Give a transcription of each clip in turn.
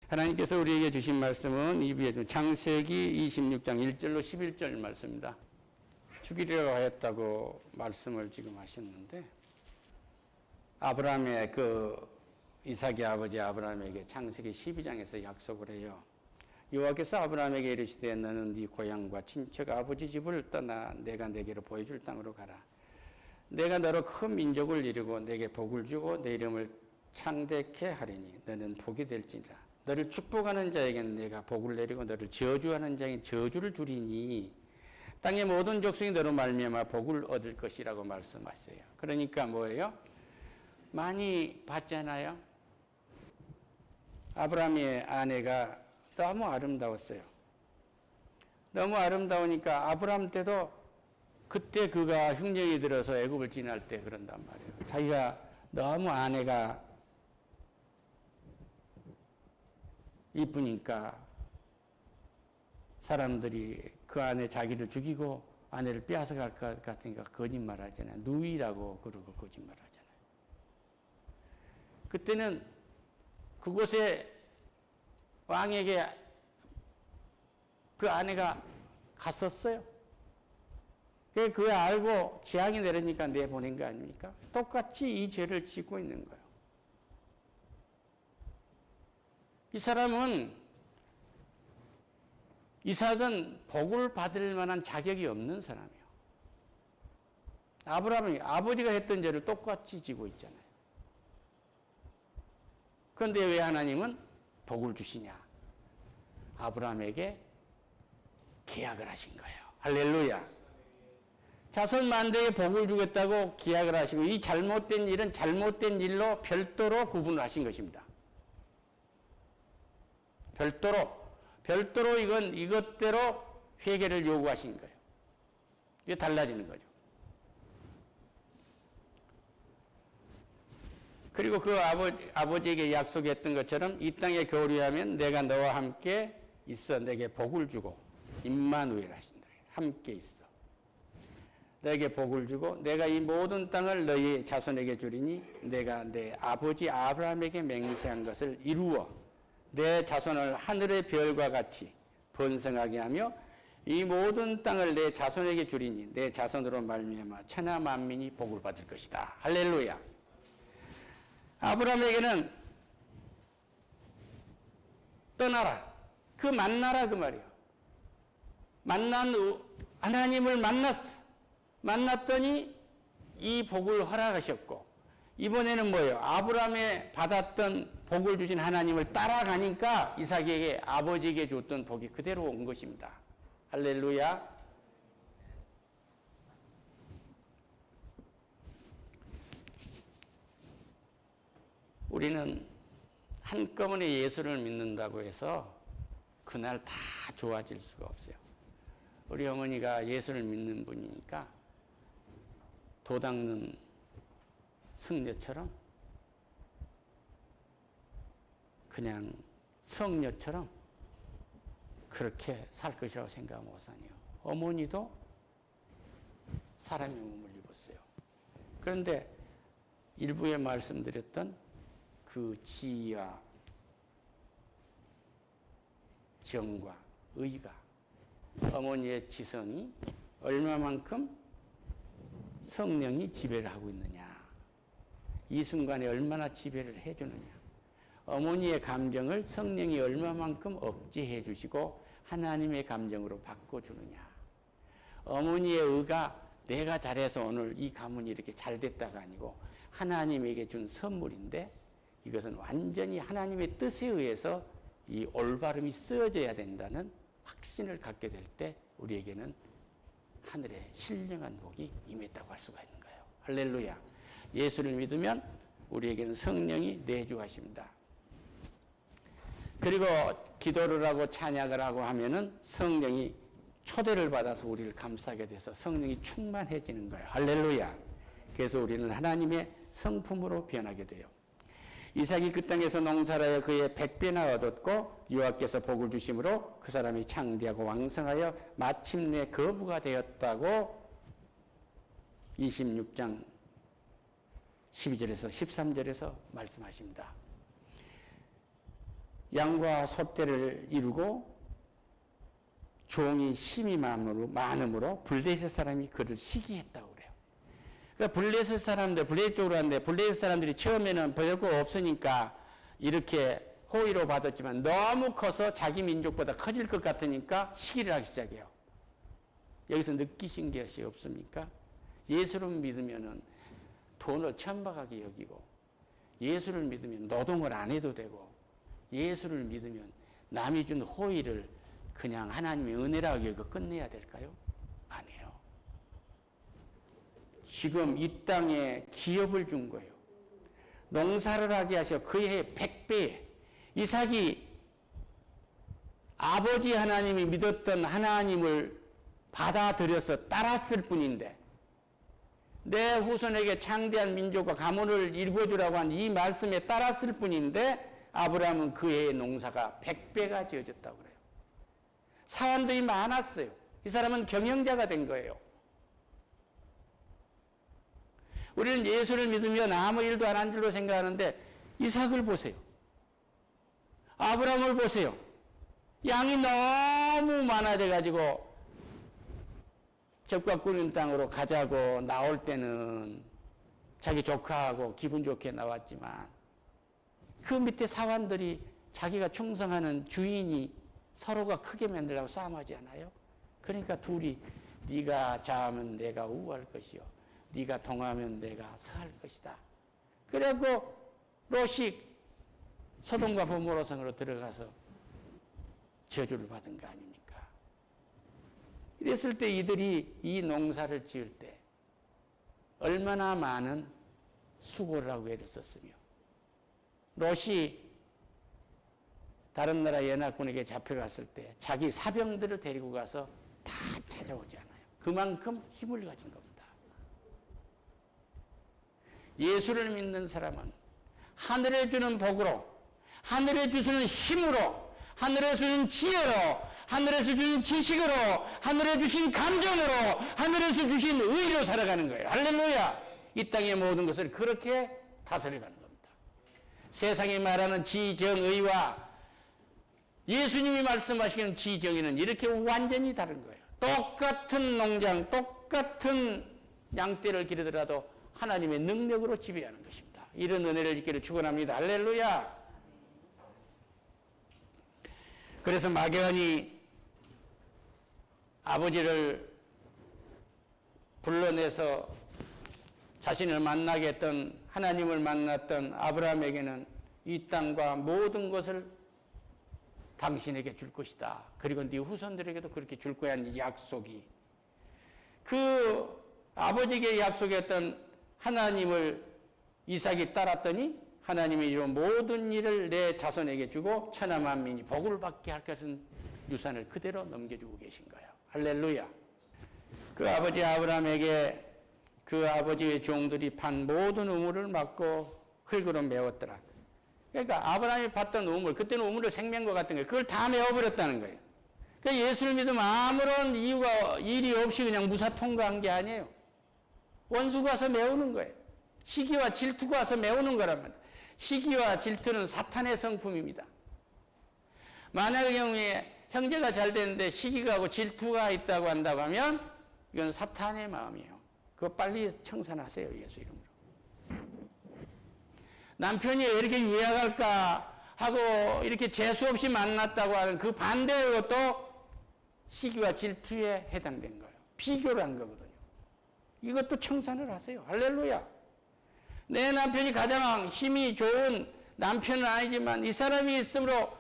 하나님께서 우리에게 주신 말씀은 창세기 26장 1절로 11절 말씀입니다. 죽이려고 하였다고 말씀을 지금 하셨는데, 아브라함의 이삭의 아버지 아브라함에게 창세기 12장에서 약속을 해요. 여호와께서 아브라함에게 이르시되 너는 네 고향과 친척 아버지 집을 떠나 내가 네게로 보여줄 땅으로 가라. 내가 너로 큰 민족을 이루고 내게 복을 주고 내 이름을 창대케 하리니 너는 복이 될지니라. 너를 축복하는 자에게는 내가 복을 내리고 너를 저주하는 자에게 저주를 주리니 땅의 모든 족속이 너로 말미암아 복을 얻을 것이라고 말씀하셨어요. 그러니까 뭐예요? 많이 봤잖아요. 아브라함의 아내가 너무 아름다웠어요. 너무 아름다우니까 아브라함 때도 그때 그가 흉년이 들어서 애굽을 지날 때 그런단 말이에요. 자기가 너무 아내가 이쁘니까 사람들이 그 아내 자기를 죽이고 아내를 빼앗아갈 것 같으니까 거짓말 하잖아요. 누이라고 그러고 거짓말 하잖아요. 그때는 그곳에 왕에게 그 아내가 갔었어요. 그거 알고 재앙이 내리니까 내보낸 거 아닙니까? 똑같이 이 죄를 짓고 있는 거예요. 이 사람은 이삭은 복을 받을 만한 자격이 없는 사람이에요. 아브라함이 아버지가 했던 죄를 똑같이 지고 있잖아요. 그런데 왜 하나님은 복을 주시냐? 아브라함에게 계약을 하신 거예요. 할렐루야. 자손 만대에 복을 주겠다고 계약을 하시고 이 잘못된 일은 잘못된 일로 별도로 구분을 하신 것입니다. 별도로 이것대로 회개를 요구하신 거예요. 이게 달라지는 거죠. 그리고 그 아버지에게 약속했던 것처럼 이 땅에 교류하면 내가 너와 함께 있어 내게 복을 주고 임마누엘 하신다. 함께 있어. 내게 복을 주고 내가 이 모든 땅을 너희 자손에게 주리니 내가 내 아버지 아브라함에게 맹세한 것을 이루어 내 자손을 하늘의 별과 같이 번성하게 하며 이 모든 땅을 내 자손에게 주리니 내 자손으로 말미암아 천하 만민이 복을 받을 것이다. 할렐루야. 아브라함에게는 떠나라. 만나라 그 말이에요. 하나님을 만났더니 이 복을 허락하셨고 이번에는 뭐예요? 아브라함에 받았던 복을 주신 하나님을 따라가니까 이삭에게 아버지에게 줬던 복이 그대로 온 것입니다. 할렐루야. 우리는 한꺼번에 예수를 믿는다고 해서 그날 다 좋아질 수가 없어요. 우리 어머니가 예수를 믿는 분이니까 도 닦는 승려처럼 그냥 성녀처럼 그렇게 살 것이라고 생각 못 하네요. 어머니도 사람의 몸을 입었어요. 그런데 일부에 말씀드렸던 그 지혜와 정과 의가 어머니의 지성이 얼마만큼 성령이 지배를 하고 있느냐. 이 순간에 얼마나 지배를 해주느냐. 어머니의 감정을 성령이 얼마만큼 억제해 주시고 하나님의 감정으로 바꿔주느냐. 어머니의 의가 내가 잘해서 오늘 이 가문이 이렇게 잘 됐다가 아니고 하나님에게 준 선물인데 이것은 완전히 하나님의 뜻에 의해서 이 올바름이 쓰여져야 된다는 확신을 갖게 될 때 우리에게는 하늘의 신령한 복이 임했다고 할 수가 있는 거예요. 할렐루야. 예수를 믿으면 우리에게는 성령이 내주하십니다. 그리고 기도를 하고 찬양을 하고 하면은 성령이 초대를 받아서 우리를 감싸게 돼서 성령이 충만해지는 거예요. 할렐루야. 그래서 우리는 하나님의 성품으로 변하게 돼요. 이삭이 그 땅에서 농사하여 그의 100배나 얻었고 여호와께서 복을 주심으로 그 사람이 창대하고 왕성하여 마침내 거부가 되었다고 26장 12절에서 13절에서 말씀하십니다. 양과 소떼를 이루고 종이 심히 많음으로 블레셋 사람이 그를 시기했다고 그래요. 그러니까 블레셋 사람들, 블레셋 쪽으로 왔는데 블레셋 사람들이 처음에는 별거 없으니까 이렇게 호의로 받았지만 너무 커서 자기 민족보다 커질 것 같으니까 시기를 하기 시작해요. 여기서 느끼신 것이 없습니까? 예수를 믿으면은 돈을 천박하게 여기고, 예수를 믿으면 노동을 안 해도 되고, 예수를 믿으면 남이 준 호의를 그냥 하나님의 은혜라고 여기고 끝내야 될까요? 아니에요. 지금 이 땅에 기업을 준 거예요. 농사를 하게 하셔 그의 100배. 이삭이 아버지 하나님이 믿었던 하나님을 받아들여서 따랐을 뿐인데, 내 후손에게 창대한 민족과 가문을 일궈주라고 한 이 말씀에 따랐을 뿐인데, 아브라함은 그의 농사가 100배가 지어졌다고 그래요. 사람들이 많았어요. 이 사람은 경영자가 된 거예요. 우리는 예수를 믿으면 아무 일도 안 한 줄로 생각하는데, 이삭을 보세요. 아브라함을 보세요. 양이 너무 많아져가지고 적과 꾸린 땅으로 가자고 나올 때는 자기 조카하고 기분 좋게 나왔지만, 그 밑에 사환들이 자기가 충성하는 주인이 서로가 크게 만들라고 싸움하지 않아요? 그러니까 둘이 네가 좌하면 내가 우할 것이요, 네가 동하면 내가 서할 것이다. 그리고 롯이 소돔과 고모라 성으로 들어가서 저주를 받은 거 아닙니까? 이랬을 때 이들이 이 농사를 지을 때 얼마나 많은 수고를 하고 애를 썼으며, 롯이 다른 나라 연합군에게 잡혀갔을 때 자기 사병들을 데리고 가서 다 찾아오지 않아요. 그만큼 힘을 가진 겁니다. 예수를 믿는 사람은 하늘에 주는 복으로, 하늘에 주시는 힘으로, 하늘에 주는 지혜로, 하늘에서 주신 지식으로, 하늘에 주신 감정으로, 하늘에서 주신 의로 살아가는 거예요. 할렐루야! 이 땅의 모든 것을 그렇게 다스려가는 겁니다. 세상이 말하는 지정의와 예수님이 말씀하시는 지정의는 이렇게 완전히 다른 거예요. 똑같은 농장, 똑같은 양떼를 기르더라도 하나님의 능력으로 지배하는 것입니다. 이런 은혜를 있기를 축원합니다. 할렐루야! 그래서 막연히 아버지를 불러내서 자신을 만나게 했던, 하나님을 만났던 아브라함에게는 이 땅과 모든 것을 당신에게 줄 것이다. 그리고 네 후손들에게도 그렇게 줄 거야 하는 약속이, 그 아버지에게 약속했던 하나님을 이삭이 따랐더니 하나님이 이런 모든 일을 내 자손에게 주고 천하 만민이 복을 받게 할 것은 유산을 그대로 넘겨주고 계신 거예요. 할렐루야. 그 아버지 아브라함에게 그 아버지의 종들이 판 모든 우물을 막고 흙으로 메웠더라. 그러니까 아브라함이 봤던 우물, 그때는 우물을 생명과 같은 거예요. 그걸 다 메워버렸다는 거예요. 그러니까 예수를 믿으면 아무런 일이 없이 그냥 무사 통과한 게 아니에요. 원수가 와서 메우는 거예요. 시기와 질투가 와서 메우는 거란 말이에요. 시기와 질투는 사탄의 성품입니다. 만약의 경우에 형제가 잘 되는데 시기가 하고 질투가 있다고 한다고 하면 이건 사탄의 마음이에요. 그거 빨리 청산하세요. 예수 이름으로. 남편이 왜 이렇게 유약할까 하고 이렇게 재수 없이 만났다고 하는 그 반대의 것도 시기와 질투에 해당된 거예요. 비교를 한 거거든요. 이것도 청산을 하세요. 할렐루야. 내 남편이 가장 힘이 좋은 남편은 아니지만 이 사람이 있으므로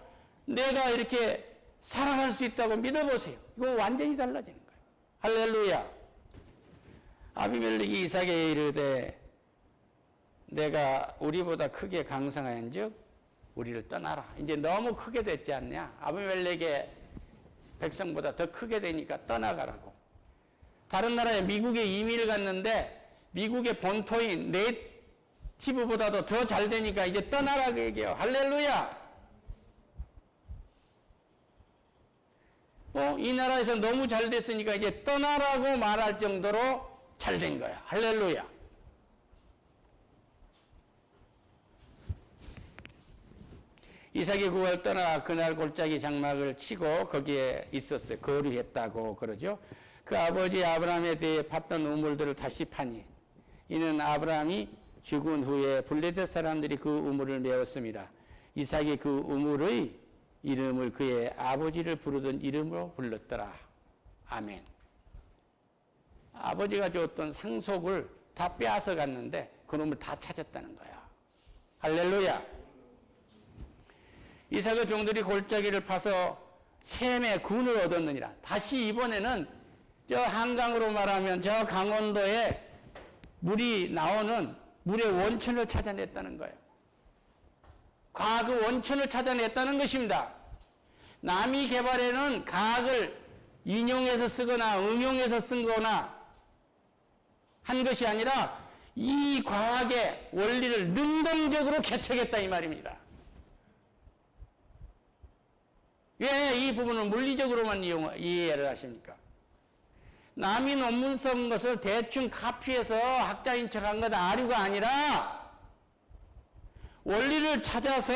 내가 이렇게 살아갈 수 있다고 믿어보세요. 이거 완전히 달라지는 거예요. 할렐루야. 아비멜렉이 이삭에게 이르되 내가 우리보다 크게 강성하인 즉 우리를 떠나라. 이제 너무 크게 됐지 않냐. 아비멜렉의 백성보다 더 크게 되니까 떠나가라고. 다른 나라에 미국에 이민을 갔는데 미국의 본토인 네이티브보다도 더 잘 되니까 이제 떠나라고 얘기해요. 할렐루야. 이 나라에서 너무 잘 됐으니까 이제 떠나라고 말할 정도로 잘 된 거야. 할렐루야. 이삭이 그걸 떠나 그날 골짜기 장막을 치고 거기에 있었어요. 거류했다고 그러죠. 그 아버지 아브라함에 대해 팠던 우물들을 다시 파니 이는 아브라함이 죽은 후에 블레셋 사람들이 그 우물을 메웠습니다. 이삭이 그 우물의 이름을 그의 아버지를 부르던 이름으로 불렀더라. 아멘. 아버지가 줬던 상속을 다 빼앗아 갔는데 그놈을 다 찾았다는 거야. 할렐루야. 이삭의 종들이 골짜기를 파서 셈의 군을 얻었느니라. 다시 이번에는 저 한강으로 말하면 저 강원도에 물이 나오는 물의 원천을 찾아냈다는 거예요. 과학 원천을 찾아냈다는 것입니다. 남이 개발에는 과학을 인용해서 쓰거나 응용해서 쓴 거나 한 것이 아니라 이 과학의 원리를 능동적으로 개척했다 이 말입니다. 왜 이 부분을 물리적으로만 이해를 하십니까? 남이 논문 쓴 것을 대충 카피해서 학자인 척한 것 아류가 아니라 원리를 찾아서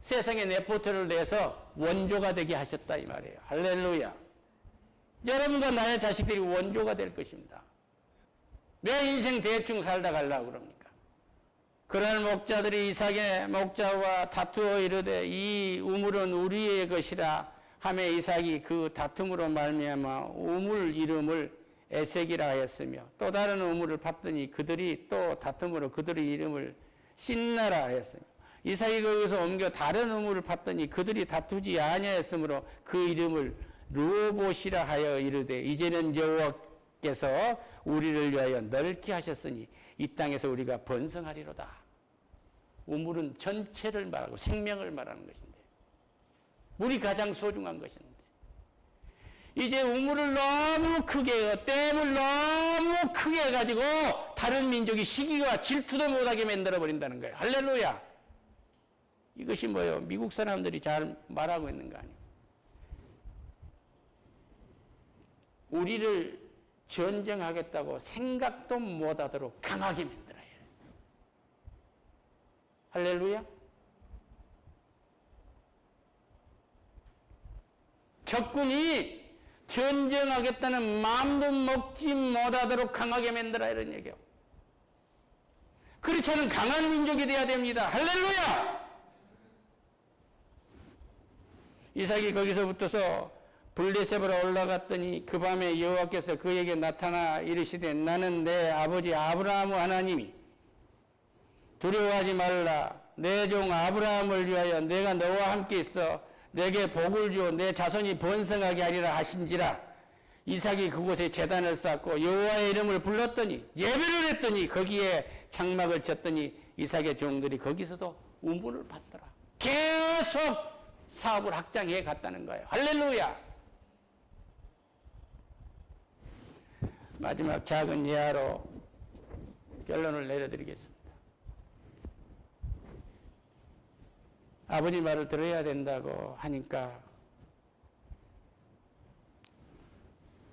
세상에 레포트를 내서 원조가 되게 하셨다 이 말이에요. 할렐루야. 여러분과 나의 자식들이 원조가 될 것입니다. 왜 인생 대충 살다 가려고 그럽니까? 그런 목자들이 이삭의 목자와 다투어 이르되 이 우물은 우리의 것이라 하매 이삭이 그 다툼으로 말미암아 우물 이름을 에색이라 하였으며 또 다른 우물을 팠더니 그들이 또 다툼으로 그들의 이름을 신나라 하였으며 이삭이 거기서 옮겨 다른 우물을 팠더니 그들이 다투지 아니하였으므로 그 이름을 르호봇이라 하여 이르되 이제는 여호와께서 우리를 위하여 넓게 하셨으니 이 땅에서 우리가 번성하리로다. 우물은 전체를 말하고 생명을 말하는 것인데 물이 가장 소중한 것인데 이제 우물을 너무 크게 댐을 너무 크게 해가지고 다른 민족이 시기와 질투도 못하게 만들어버린다는 거예요. 할렐루야. 이것이 뭐예요? 미국 사람들이 잘 말하고 있는 거 아니에요. 우리를 전쟁하겠다고 생각도 못하도록 강하게 만들어야 해요. 할렐루야. 적군이 전쟁하겠다는 마음도 먹지 못하도록 강하게 만들어야 이런 얘기예요. 그렇지 않은 강한 민족이 되어야 됩니다. 할렐루야. 이삭이 거기서 붙어서 블레셋으로 올라갔더니 그 밤에 여호와께서 그에게 나타나 이르시되 나는 내 아버지 아브라함의 하나님이 두려워하지 말라. 내 종 아브라함을 위하여 내가 너와 함께 있어 내게 복을 주어 내 자손이 번성하게 하리라 하신지라. 이삭이 그곳에 제단을 쌓고 여호와의 이름을 불렀더니 예배를 했더니 거기에 장막을 쳤더니 이삭의 종들이 거기서도 우물을 팠더라. 계속 사업을 확장해 갔다는 거예요. 할렐루야. 마지막 작은 예화로 결론을 내려드리겠습니다. 아버지 말을 들어야 된다고 하니까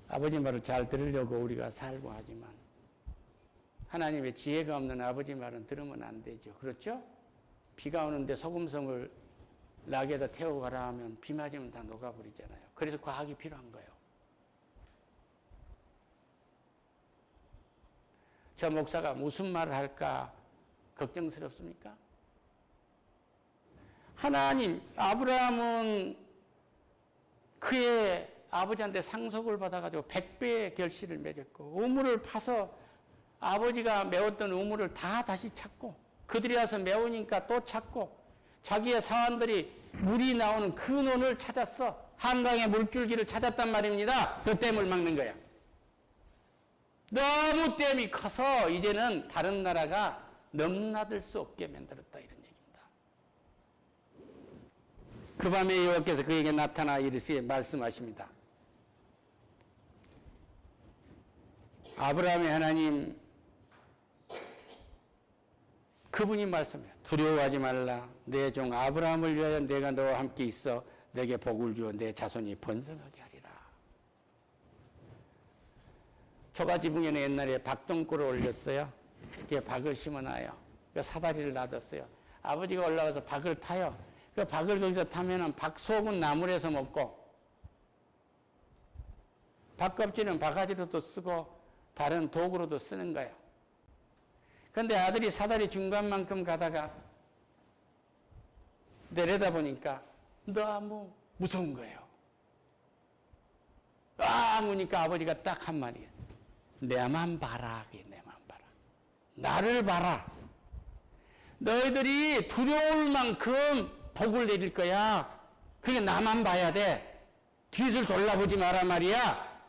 아버지 말을 잘 들으려고 우리가 살고 하지만 하나님의 지혜가 없는 아버지 말은 들으면 안 되죠. 그렇죠? 비가 오는데 소금성을 락에다 태우고 가라 하면 비 맞으면 다 녹아버리잖아요. 그래서 과학이 필요한 거예요. 저 목사가 무슨 말을 할까 걱정스럽습니까? 하나님, 아브라함은 그의 아버지한테 상속을 받아가지고 100배의 결실을 맺었고 우물을 파서 아버지가 메웠던 우물을 다 다시 찾고 그들이 와서 메우니까 또 찾고 자기의 사원들이 물이 나오는 근원을 찾았어. 한강의 물줄기를 찾았단 말입니다. 그 댐을 막는 거야. 너무 댐이 커서 이제는 다른 나라가 넘나들 수 없게 만들었다 이런 얘기입니다. 그 밤에 여호와께서 그에게 나타나 이르시되 말씀하십니다. 아브라함의 하나님 그분이 말씀해요. 두려워하지 말라. 내 종 아브라함을 위하여 내가 너와 함께 있어 내게 복을 주어 내 자손이 번성하게 하리라. 초가지붕에는 옛날에 박동굴을 올렸어요. 그게 박을 심어놔요. 사다리를 놔뒀어요. 아버지가 올라가서 박을 타요. 그 박을 거기서 타면은 박속은 나물에서 먹고, 박껍질은 바가지로도 쓰고, 다른 도구로도 쓰는 거예요. 그런데 아들이 사다리 중간만큼 가다가 내려다보니까 너무 무서운 거예요. 무니까 아버지가 딱 한마디, 내만 봐라. 내만 봐라. 나를 봐라. 너희들이 두려울 만큼 복을 내릴 거야. 그러니까 나만 봐야 돼. 뒤를 돌아보지 마라 말이야.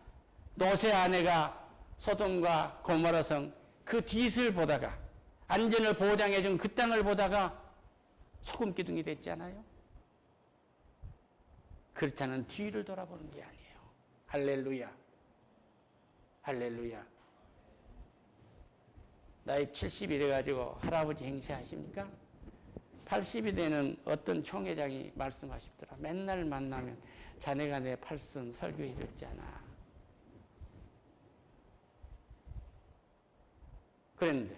노세 아내가 소돔과 고모라 성 그 뒤를 보다가, 안전을 보장해준 그 땅을 보다가 소금 기둥이 됐잖아요. 그렇지 않은 뒤를 돌아보는 게 아니에요. 할렐루야. 할렐루야. 나이 70이 돼가지고 할아버지 행세하십니까? 80이 되는 어떤 총회장이 말씀하시더라. 맨날 만나면 자네가 내 팔순 설교해 줬잖아. 그랬는데,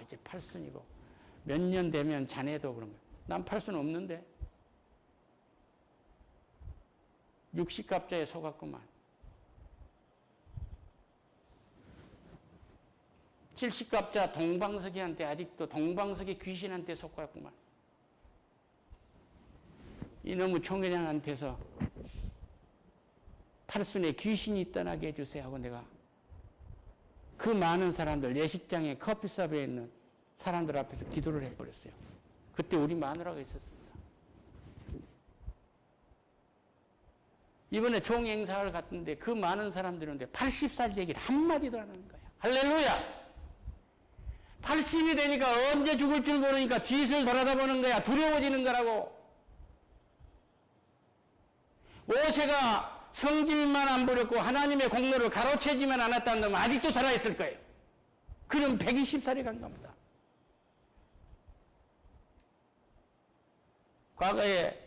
이제 팔순이고 몇 년 되면 자네도 그런 거야. 난 팔순 없는데. 60갑자에 속았구만. 70갑자 동방석이한테, 아직도 동방석의 귀신한테 속았구만. 이놈의 총회장한테서 팔순에 귀신이 떠나게 해주세요 하고 내가 그 많은 사람들, 예식장에 커피숍에 있는 사람들 앞에서 기도를 해버렸어요. 그때 우리 마누라가 있었습니다. 이번에 총행사를 갔는데 그 많은 사람들인데 80살 얘기를 한마디도 안 하는 거야. 할렐루야! 80이 되니까 언제 죽을 줄 모르니까 뒤를 돌아다보는 거야. 두려워지는 거라고. 모세가 성질만 안 부렸고 하나님의 공로를 가로채지만 않았다는 놈은 아직도 살아있을 거예요. 그럼 120살이 간 겁니다. 과거에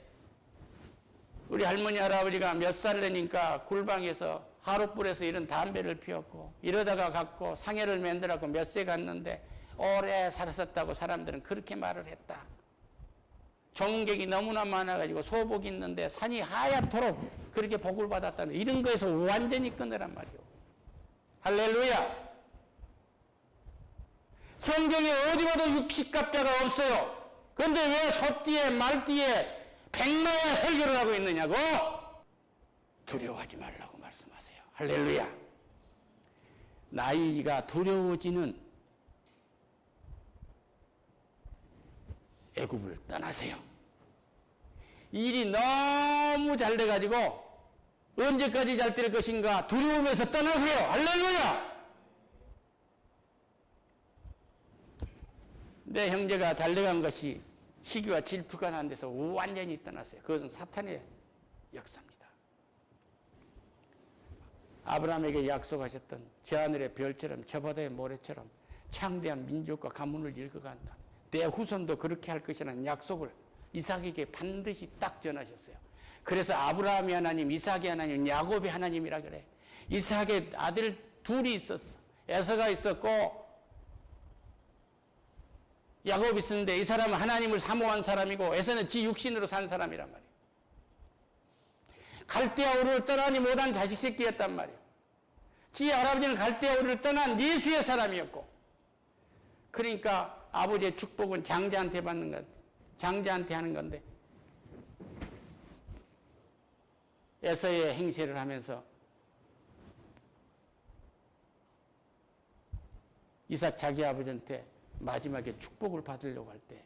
우리 할머니 할아버지가 몇 살 되니까 굴방에서 하룻불에서 이런 담배를 피웠고 이러다가 갖고 상해를 만들었고 몇 세 갔는데 오래 살았었다고 사람들은 그렇게 말을 했다. 종객이 너무나 많아가지고 소복이 있는데 산이 하얗도록 그렇게 복을 받았다는 이런 거에서 완전히 끊으란 말이오. 할렐루야. 성경에 어디 봐도 60갑자가 없어요. 그런데 왜 소띠에 말띠에 백마야 설교를 하고 있느냐고? 두려워하지 말라고 말씀하세요. 할렐루야. 나이가 두려워지는 애굽을 떠나세요. 일이 너무 잘 돼가지고 언제까지 잘 될 것인가 두려움에서 떠나세요. 할렐루야. 내 형제가 잘 돼간 것이 시기와 질투가 난 데서 완전히 떠났어요. 그것은 사탄의 역사입니다. 아브라함에게 약속하셨던 저 하늘의 별처럼 저 바다의 모래처럼 창대한 민족과 가문을 일궈간다. 내 후손도 그렇게 할 것이라는 약속을 이삭에게 반드시 딱 전하셨어요. 그래서 아브라함의 하나님, 이삭의 하나님, 야곱의 하나님이라 그래. 이삭의 아들 둘이 있었어. 에서가 있었고 야곱이 있었는데 이 사람은 하나님을 사모한 사람이고 에서는 지 육신으로 산 사람이란 말이에요. 갈대아 우르를 떠나니 못한 자식 새끼였단 말이에요. 지 할아버지는 갈대아 우르를 떠난 니스의 사람이었고 그러니까 아버지의 축복은 장자한테 받는 것, 장자한테 하는 건데 에서의 행세를 하면서 이삭 자기 아버지한테 마지막에 축복을 받으려고 할 때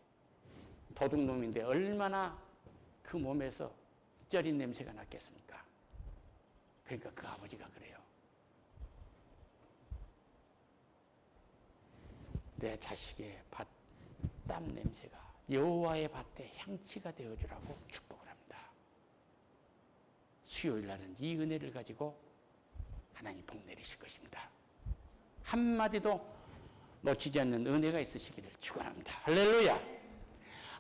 도둑놈인데 얼마나 그 몸에서 쩌린 냄새가 났겠습니까? 그러니까 그 아버지가 그래요. 내 자식의 땀 냄새가 여호와의 밭에 향치가 되어주라고 축복을 합니다. 수요일 날은 이 은혜를 가지고 하나님 복 내리실 것입니다. 한마디도 놓치지 않는 은혜가 있으시기를 축원합니다. 할렐루야.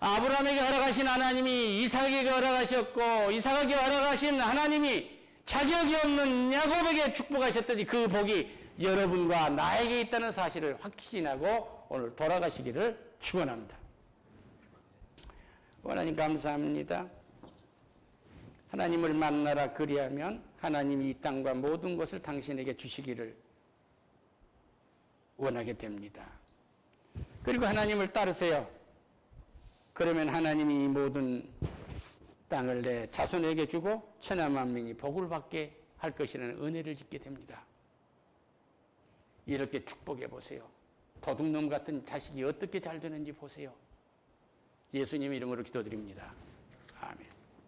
아브라함에게 허락하신 하나님이 이삭에게 허락하셨고 이삭에게 허락하신 하나님이 자격이 없는 야곱에게 축복하셨더니 그 복이 여러분과 나에게 있다는 사실을 확신하고 오늘 돌아가시기를 축원합니다. 하나님 감사합니다. 하나님을 만나라. 그리하면 하나님이 이 땅과 모든 것을 당신에게 주시기를 원하게 됩니다. 그리고 하나님을 따르세요. 그러면 하나님이 이 모든 땅을 내 자손에게 주고 천하만민이 복을 받게 할 것이라는 은혜를 짓게 됩니다. 이렇게 축복해 보세요. 도둑놈 같은 자식이 어떻게 잘 되는지 보세요. 예수님 이름으로 기도드립니다.